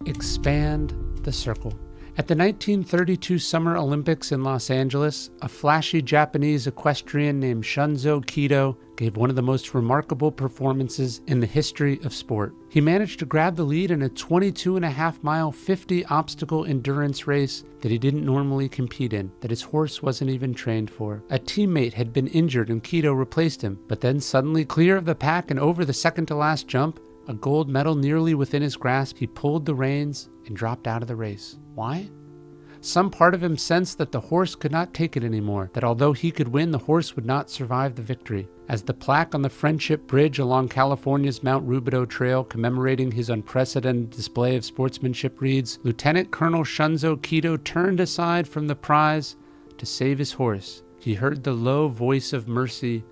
Expand the circle. At the 1932 Summer Olympics in Los Angeles, a flashy Japanese equestrian named Shunzo Kido gave one of the most remarkable performances in the history of sport. He managed to grab the lead in a 22.5-mile 50-obstacle endurance race that he didn't normally compete in, that his horse wasn't even trained for. A teammate had been injured and Kido replaced him, but then suddenly clear of the pack and over the second-to-last jump, a gold medal nearly within his grasp, he pulled the reins and dropped out of the race. Why? Some part of him sensed that the horse could not take it anymore, that although he could win, the horse would not survive the victory. As the plaque on the Friendship Bridge along California's Mount Rubidoux Trail commemorating his unprecedented display of sportsmanship reads, Lieutenant Colonel Shunzo Kido turned aside from the prize to save his horse. He heard the low voice of mercy,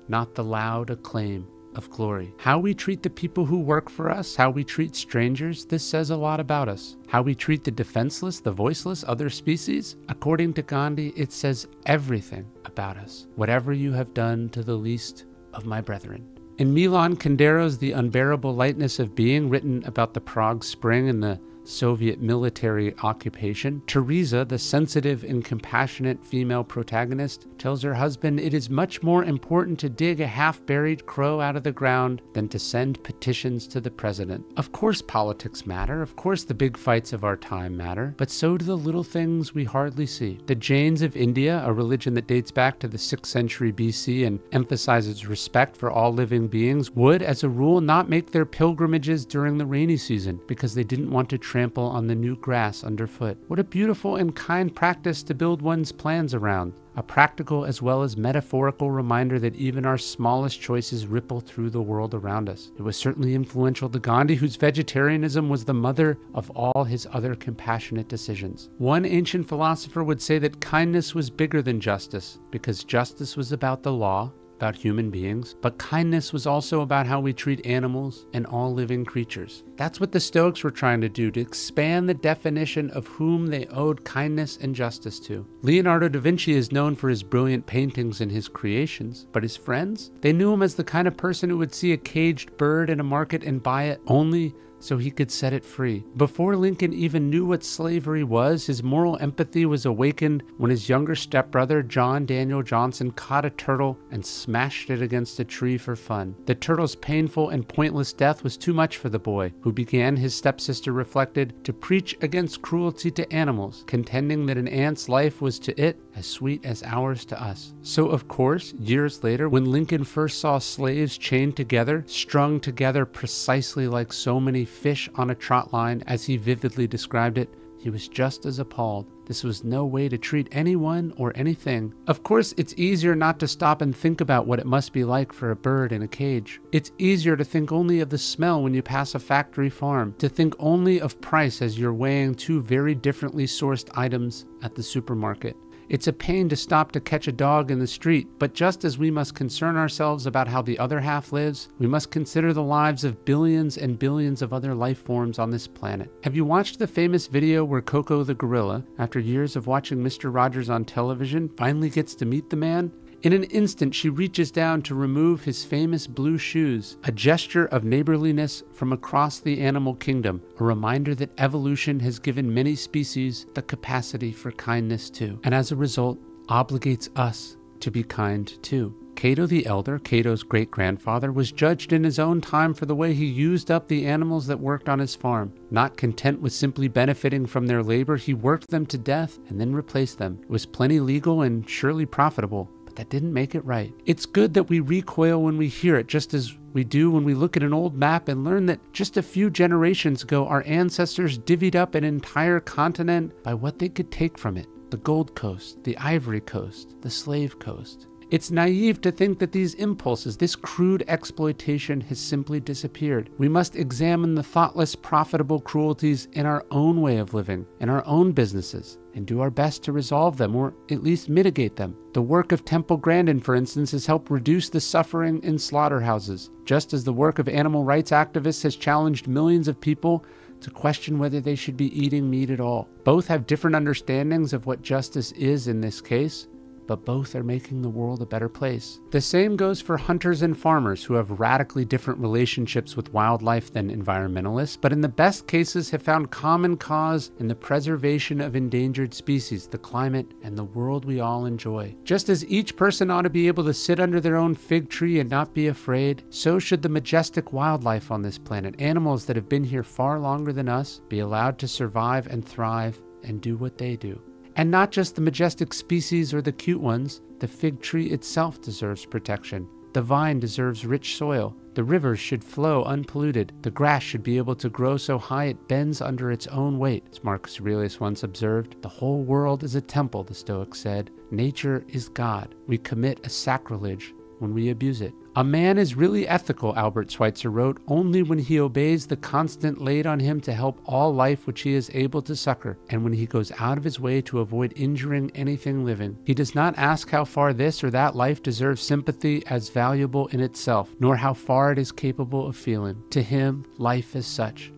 not the loud acclaim of glory. How we treat the people who work for us, how we treat strangers, this says a lot about us. How we treat the defenseless, the voiceless, other species, according to Gandhi, it says everything about us. Whatever you have done to the least of my brethren. In Milan Kundero's The Unbearable Lightness of Being, written about the Prague Spring and the Soviet military occupation, Teresa, the sensitive and compassionate female protagonist, tells her husband it is much more important to dig a half-buried crow out of the ground than to send petitions to the president. Of course politics matter, of course the big fights of our time matter, but so do the little things we hardly see. The Jains of India, a religion that dates back to the 6th century BC and emphasizes respect for all living beings, would, as a rule, not make their pilgrimages during the rainy season because they didn't want to trample on the new grass underfoot. What a beautiful and kind practice to build one's plans around. A practical as well as metaphorical reminder that even our smallest choices ripple through the world around us. It was certainly influential to Gandhi, whose vegetarianism was the mother of all his other compassionate decisions. One ancient philosopher would say that kindness was bigger than justice, because justice was about the law, about human beings, but kindness was also about how we treat animals and all living creatures. That's what the Stoics were trying to do, to expand the definition of whom they owed kindness and justice to. Leonardo da Vinci is known for his brilliant paintings and his creations, but his friends? They knew him as the kind of person who would see a caged bird in a market and buy it only so he could set it free. Before Lincoln even knew what slavery was, his moral empathy was awakened when his younger stepbrother, John Daniel Johnson, caught a turtle and smashed it against a tree for fun. The turtle's painful and pointless death was too much for the boy, who began, his stepsister reflected, to preach against cruelty to animals, contending that an ant's life was to it as sweet as ours to us. So, of course, years later, when Lincoln first saw slaves chained together, strung together precisely like so many fish on a trot line, as he vividly described it, he was just as appalled. This was no way to treat anyone or anything. Of course, it's easier not to stop and think about what it must be like for a bird in a cage. It's easier to think only of the smell when you pass a factory farm, to think only of price as you're weighing two very differently sourced items at the supermarket. It's a pain to stop to catch a dog in the street, but just as we must concern ourselves about how the other half lives, we must consider the lives of billions and billions of other life forms on this planet. Have you watched the famous video where Coco the gorilla, after years of watching Mr. Rogers on television, finally gets to meet the man? In an instant, she reaches down to remove his famous blue shoes, a gesture of neighborliness from across the animal kingdom, a reminder that evolution has given many species the capacity for kindness too, and as a result, obligates us to be kind too. Cato the Elder, Cato's great-grandfather, was judged in his own time for the way he used up the animals that worked on his farm. Not content with simply benefiting from their labor, he worked them to death and then replaced them. It was plenty legal and surely profitable. That didn't make it right. It's good that we recoil when we hear it, just as we do when we look at an old map and learn that just a few generations ago, our ancestors divvied up an entire continent by what they could take from it. The Gold Coast, the Ivory Coast, the Slave Coast. It's naive to think that these impulses, this crude exploitation, has simply disappeared. We must examine the thoughtless, profitable cruelties in our own way of living, in our own businesses, and do our best to resolve them, or at least mitigate them. The work of Temple Grandin, for instance, has helped reduce the suffering in slaughterhouses, just as the work of animal rights activists has challenged millions of people to question whether they should be eating meat at all. Both have different understandings of what justice is in this case, but both are making the world a better place. The same goes for hunters and farmers who have radically different relationships with wildlife than environmentalists, but in the best cases have found common cause in the preservation of endangered species, the climate, and the world we all enjoy. Just as each person ought to be able to sit under their own fig tree and not be afraid, so should the majestic wildlife on this planet, animals that have been here far longer than us, be allowed to survive and thrive and do what they do. And not just the majestic species or the cute ones, the fig tree itself deserves protection. The vine deserves rich soil. The rivers should flow unpolluted. The grass should be able to grow so high it bends under its own weight. As Marek Aureliusz once observed, the whole world is a temple, the Stoics said. Nature is God. We commit a sacrilege when we abuse it. A man is really ethical, Albert Schweitzer wrote, only when he obeys the constant laid on him to help all life which he is able to succor, and when he goes out of his way to avoid injuring anything living. He does not ask how far this or that life deserves sympathy as valuable in itself, nor how far it is capable of feeling. To him, life as such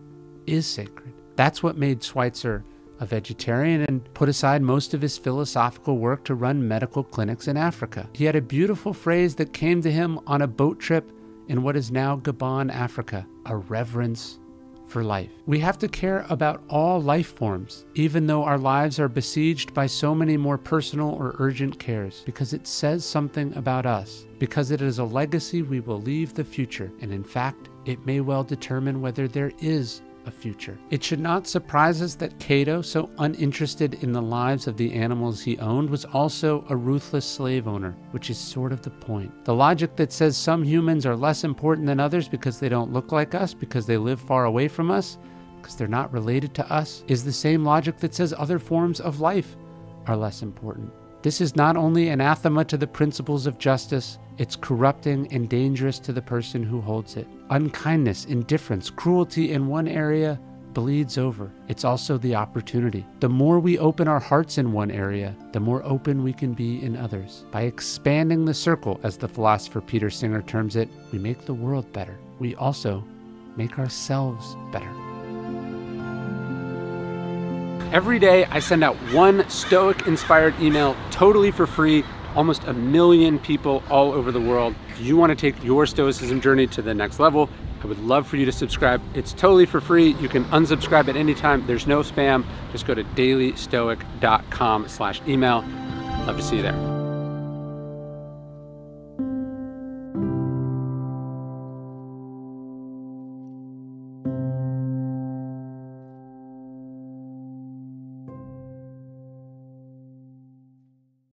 is sacred. That's what made Schweitzer a vegetarian and put aside most of his philosophical work to run medical clinics in Africa. He had a beautiful phrase that came to him on a boat trip in what is now Gabon, Africa, a reverence for life. We have to care about all life forms, even though our lives are besieged by so many more personal or urgent cares, because it says something about us, because it is a legacy we will leave the future, and in fact, it may well determine whether there is a future. It should not surprise us that Cato, so uninterested in the lives of the animals he owned, was also a ruthless slave owner, which is sort of the point. The logic that says some humans are less important than others because they don't look like us, because they live far away from us, because they're not related to us, is the same logic that says other forms of life are less important. This is not only anathema to the principles of justice, it's corrupting and dangerous to the person who holds it. Unkindness, indifference, cruelty in one area bleeds over. It's also the opportunity. The more we open our hearts in one area, the more open we can be in others. By expanding the circle, as the philosopher Peter Singer terms it, we make the world better. We also make ourselves better. Every day, I send out one Stoic-inspired email totally for free. Almost 1 million people all over the world. If you want to take your Stoicism journey to the next level, I would love for you to subscribe. It's totally for free. You can unsubscribe at any time. There's no spam. Just go to dailystoic.com/email. Love to see you there.